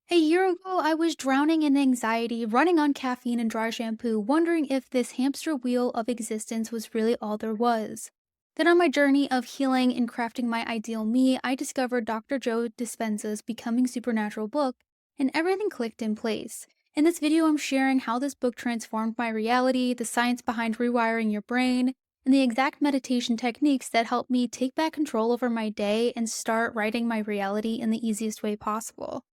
A year ago, I was drowning in anxiety, running on caffeine and dry shampoo, wondering if this hamster wheel of existence was really all there was. Then, on my journey of healing and crafting my ideal me, I discovered Dr. Joe Dispenza's Becoming Supernatural book, and everything clicked in place. In this video, I'm sharing how this book transformed my reality, the science behind rewiring your brain, and the exact meditation techniques that helped me take back control over my day and start writing my reality in the easiest way possible.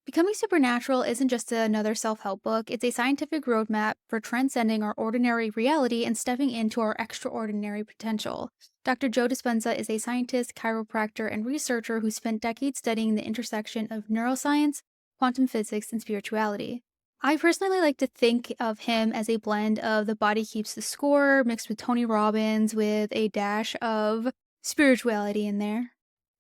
Becoming Supernatural isn't just another self help book, it's a scientific roadmap for transcending our ordinary reality and stepping into our extraordinary potential. Dr. Joe Dispenza is a scientist, chiropractor, and researcher who spent decades studying the intersection of neuroscience, quantum physics, and spirituality. I personally like to think of him as a blend of the body keeps the score mixed with Tony Robbins with a dash of spirituality in there.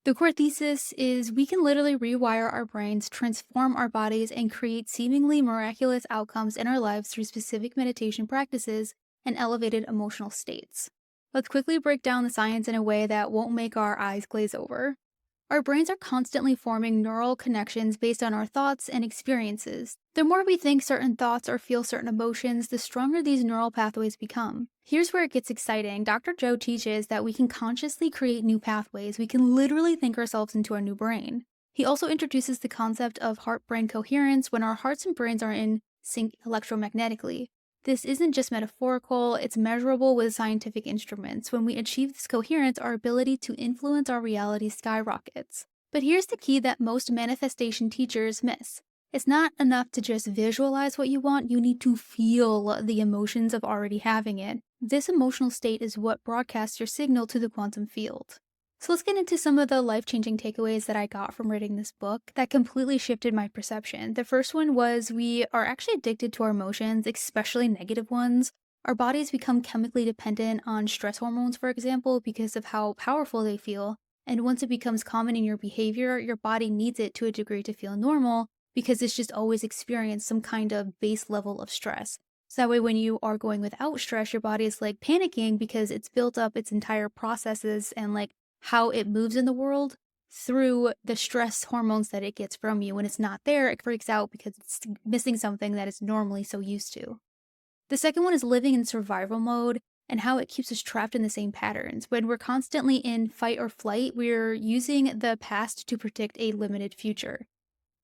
The core thesis is we can literally rewire our brains, transform our bodies, and create seemingly miraculous outcomes in our lives through specific meditation practices and elevated emotional states. Let's quickly break down the science in a way that won't make our eyes glaze over. Our brains are constantly forming neural connections based on our thoughts and experiences. The more we think certain thoughts or feel certain emotions, the stronger these neural pathways become. Here's where it gets exciting. Dr. Joe teaches that we can consciously create new pathways. We can literally think ourselves into our new brain. He also introduces the concept of heart brain coherence when our hearts and brains are in sync electromagnetically. This isn't just metaphorical, it's measurable with scientific instruments. When we achieve this coherence, our ability to influence our reality skyrockets. But here's the key that most manifestation teachers miss. It's not enough to just visualize what you want, you need to feel the emotions of already having it. This emotional state is what broadcasts your signal to the quantum field. So let's get into some of the life-changing takeaways that I got from reading this book that completely shifted my perception. The first one was we are actually addicted to our emotions, especially negative ones. Our bodies become chemically dependent on stress hormones, for example, because of how powerful they feel. And once it becomes common in your behavior, your body needs it to a degree to feel normal because it's just always experienced some kind of base level of stress. So that way, when you are going without stress, your body is like panicking because it's built up its entire processes and like how it moves in the world through the stress hormones that it gets from you. When it's not there, it freaks out because it's missing something that it's normally so used to. The second one is living in survival mode and how it keeps us trapped in the same patterns. When we're constantly in fight or flight, we're using the past to predict a limited future.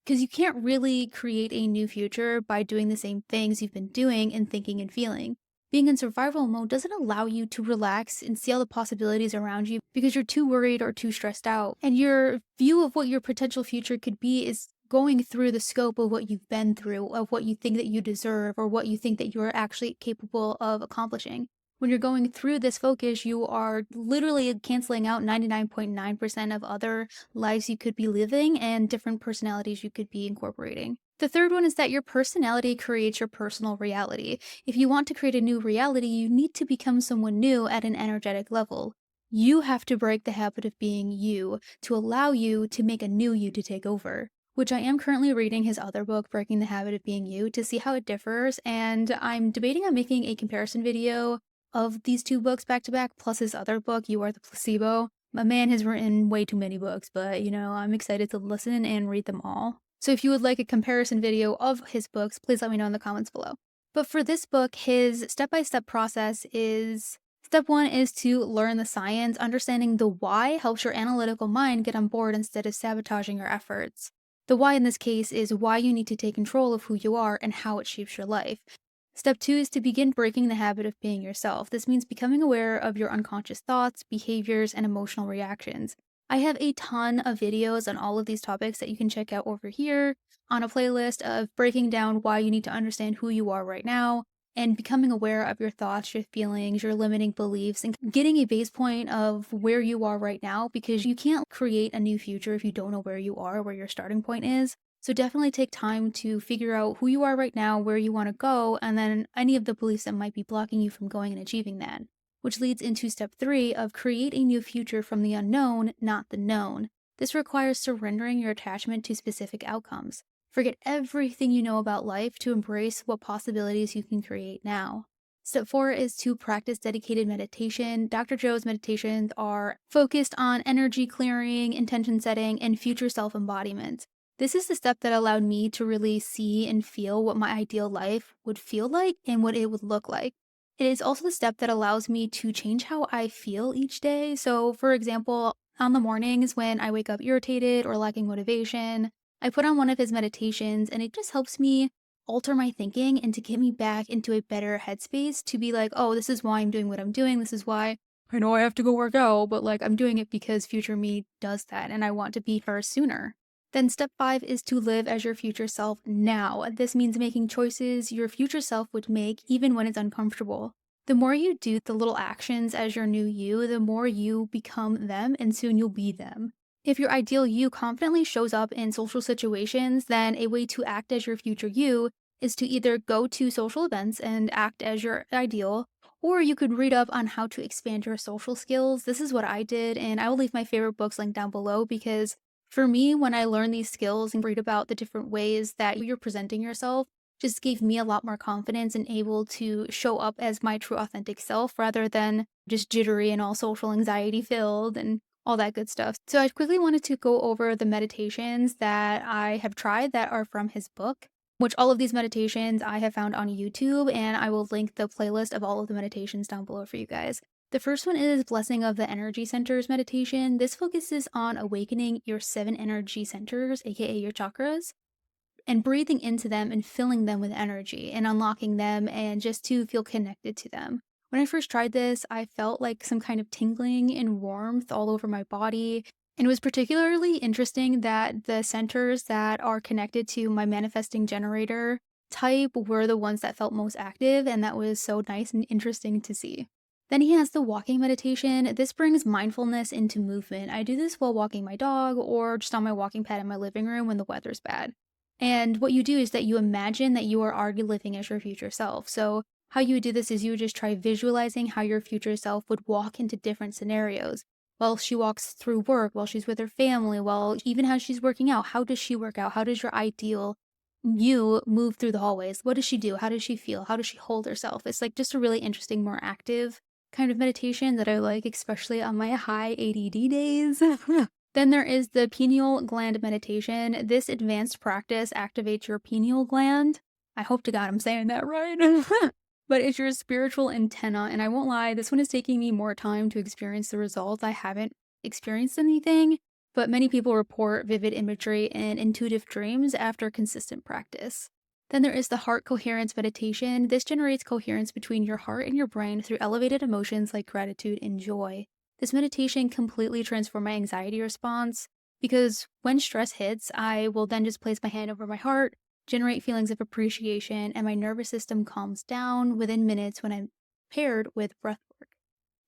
Because you can't really create a new future by doing the same things you've been doing and thinking and feeling. Being in survival mode doesn't allow you to relax and see all the possibilities around you because you're too worried or too stressed out. And your view of what your potential future could be is going through the scope of what you've been through, of what you think that you deserve, or what you think that you're actually capable of accomplishing. When you're going through this focus, you are literally canceling out 99.9% of other lives you could be living and different personalities you could be incorporating. The third one is that your personality creates your personal reality. If you want to create a new reality, you need to become someone new at an energetic level. You have to break the habit of being you to allow you to make a new you to take over. Which I am currently reading his other book, Breaking the Habit of Being You, to see how it differs, and I'm debating on making a comparison video of these two books back to back, plus his other book, You Are the Placebo. My man has written way too many books, but I'm excited to listen and read them all. So if you would like a comparison video of his books, please let me know in the comments below. But for this book, his step-by-step process is step one is to learn the science. Understanding the why helps your analytical mind get on board instead of sabotaging your efforts. The why in this case is why you need to take control of who you are and how it shapes your life. Step two is to begin breaking the habit of being yourself. This means becoming aware of your unconscious thoughts, behaviors, and emotional reactions. I have a ton of videos on all of these topics that you can check out over here on a playlist of breaking down why you need to understand who you are right now and becoming aware of your thoughts, your feelings, your limiting beliefs, and getting a base point of where you are right now because you can't create a new future if you don't know where you are, where your starting point is. So definitely take time to figure out who you are right now, where you want to go, and then any of the beliefs that might be blocking you from going and achieving that. Which leads into step three of create a new future from the unknown, not the known. This requires surrendering your attachment to specific outcomes. Forget everything you know about life to embrace what possibilities you can create now. Step four is to practice dedicated meditation. Dr. Joe's meditations are focused on energy clearing, intention setting, and future self embodiment. This is the step that allowed me to really see and feel what my ideal life would feel like and what it would look like. It is also the step that allows me to change how I feel each day. So, for example, on the mornings when I wake up irritated or lacking motivation, I put on one of his meditations and it just helps me alter my thinking and to get me back into a better headspace to be like, oh, this is why I'm doing what I'm doing. This is why I know I have to go work out, but like I'm doing it because future me does that and I want to be her sooner. Then step 5 is to live as your future self now. This means making choices your future self would make even when it's uncomfortable. The more you do the little actions as your new you, the more you become them and soon you'll be them. If your ideal you confidently shows up in social situations, then a way to act as your future you is to either go to social events and act as your ideal, or you could read up on how to expand your social skills. This is what I did, and I will leave my favorite books linked down below because for me, when I learned these skills and read about the different ways that you're presenting yourself, just gave me a lot more confidence and able to show up as my true authentic self rather than just jittery and all social anxiety filled and all that good stuff. So I quickly wanted to go over the meditations that I have tried that are from his book, which all of these meditations I have found on YouTube, and I will link the playlist of all of the meditations down below for you guys. The first one is Blessing of the Energy Centers meditation. This focuses on awakening your 7 energy centers, aka your chakras, and breathing into them and filling them with energy and unlocking them and just to feel connected to them. When I first tried this, I felt like some kind of tingling and warmth all over my body. And it was particularly interesting that the centers that are connected to my manifesting generator type were the ones that felt most active, and that was so nice and interesting to see. Then he has the walking meditation. This brings mindfulness into movement. I do this while walking my dog or just on my walking pad in my living room when the weather's bad. And what you do is that you imagine that you are already living as your future self. So, how you would do this is you would just try visualizing how your future self would walk into different scenarios. While she walks through work, while she's with her family, while even how she's working out. How does she work out? How does your ideal you move through the hallways? What does she do? How does she feel? How does she hold herself? It's like just a really interesting, more active kind of meditation that I like, especially on my high ADD days. Then there is the pineal gland meditation. This advanced practice activates your pineal gland. I hope to God I'm saying that right. But it's your spiritual antenna. And I won't lie, this one is taking me more time to experience the results. I haven't experienced anything, but many people report vivid imagery and intuitive dreams after consistent practice. Then there is the heart coherence meditation. This generates coherence between your heart and your brain through elevated emotions like gratitude and joy. This meditation completely transformed my anxiety response because when stress hits, I will then just place my hand over my heart, generate feelings of appreciation, and my nervous system calms down within minutes when I'm paired with breath work.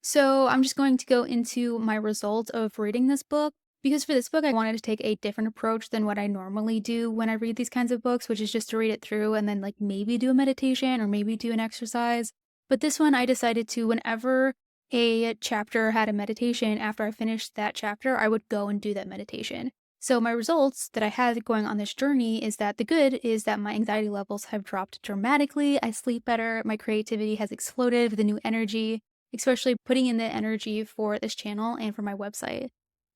So I'm just going to go into my results of reading this book because for this book, I wanted to take a different approach than what I normally do when I read these kinds of books, which is just to read it through and then like maybe do a meditation or maybe do an exercise. But this one, I decided to, whenever a chapter had a meditation, after I finished that chapter, I would go and do that meditation. So my results that I had going on this journey is that the good is that my anxiety levels have dropped dramatically. I sleep better. My creativity has exploded with the new energy, especially putting in the energy for this channel and for my website.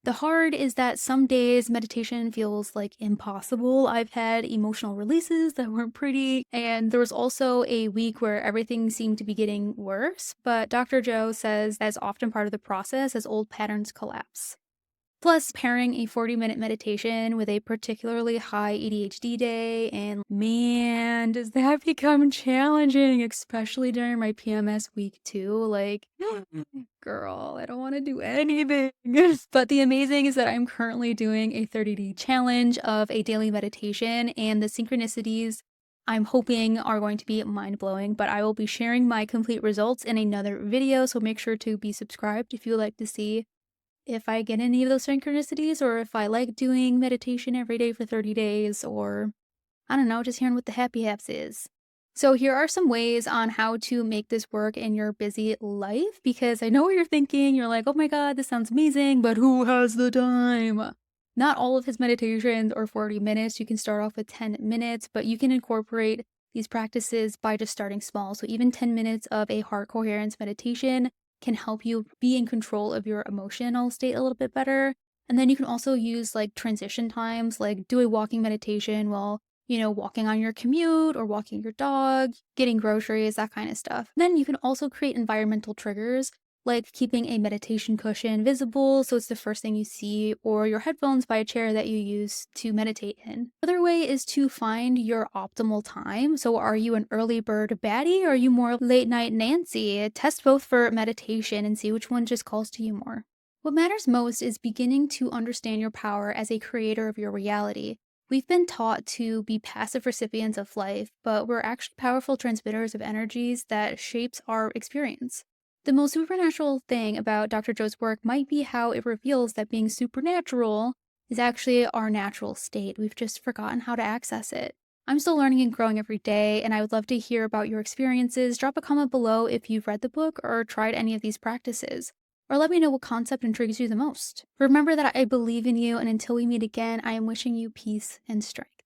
The hard is that some days meditation feels like impossible. I've had emotional releases that weren't pretty, and there was also a week where everything seemed to be getting worse, but Dr. Joe says that's often part of the process as old patterns collapse. Plus, pairing a 40-minute meditation with a particularly high ADHD day, and man, does that become challenging, especially during my PMS week too. Like, girl, I don't want to do anything. But the amazing is that I'm currently doing a 30-day challenge of a daily meditation, and the synchronicities I'm hoping are going to be mind-blowing, but I will be sharing my complete results in another video, so make sure to be subscribed if you would like to see if I get any of those synchronicities or if I like doing meditation every day for 30 days or I don't know, just hearing what the happy haps is. So here are some ways on how to make this work in your busy life because I know what you're thinking. You're like, oh my God, this sounds amazing, but who has the time? Not all of his meditations are 40 minutes. You can start off with 10 minutes, but you can incorporate these practices by just starting small. So even 10 minutes of a heart coherence meditation can help you be in control of your emotional state a little bit better. And then you can also use like transition times, like do a walking meditation while, walking on your commute or walking your dog, getting groceries, that kind of stuff. Then you can also create environmental triggers like keeping a meditation cushion visible so it's the first thing you see, or your headphones by a chair that you use to meditate in. Another way is to find your optimal time. So, are you an early bird baddie or are you more late night Nancy? Test both for meditation and see which one just calls to you more. What matters most is beginning to understand your power as a creator of your reality. We've been taught to be passive recipients of life, but we're actually powerful transmitters of energies that shapes our experience. The most supernatural thing about Dr. Joe's work might be how it reveals that being supernatural is actually our natural state. We've just forgotten how to access it. I'm still learning and growing every day, and I would love to hear about your experiences. Drop a comment below if you've read the book or tried any of these practices. Or let me know what concept intrigues you the most. Remember that I believe in you, and until we meet again, I am wishing you peace and strength.